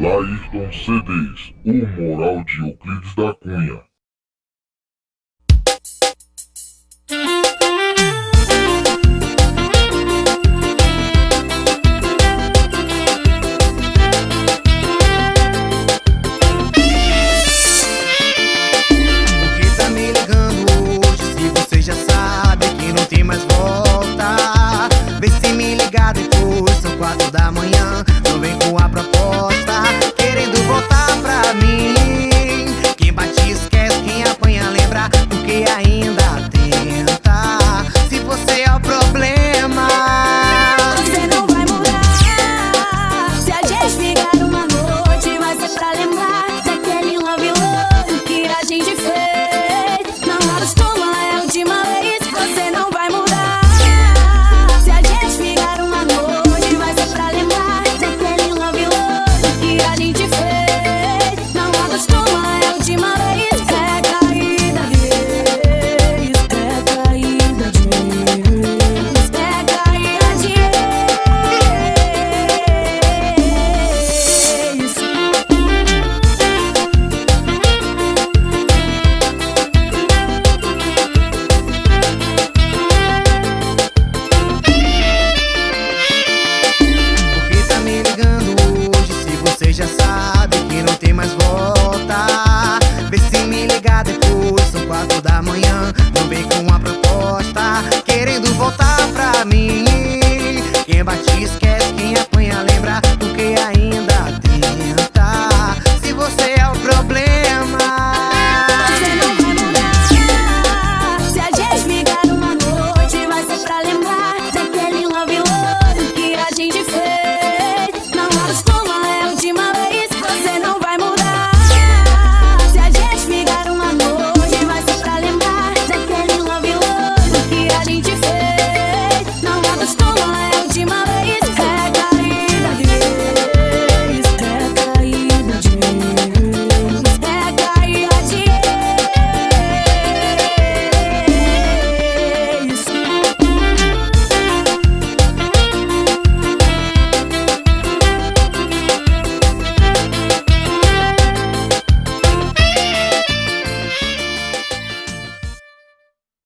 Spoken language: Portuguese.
Laírton CDs, o moral de Euclides da Cunha. Depois são 4 da manhã, não vem com a proposta, querendo voltar pra mim. Quem bate esquece, quem apanha lembra, porque ainda tenta. Se você é o problema, você não vai mudar. Se a gente ficar uma noite, vai ser pra lembrar daquele love que a gente fez. Não acostuma, é a última vez. Você não vai mudar. Já sabe que não tem mais volta. Vê se me ligar depois, são 4 da manhã, não vem com uma proposta, querendo voltar pra mim. Quem bate esquece, quem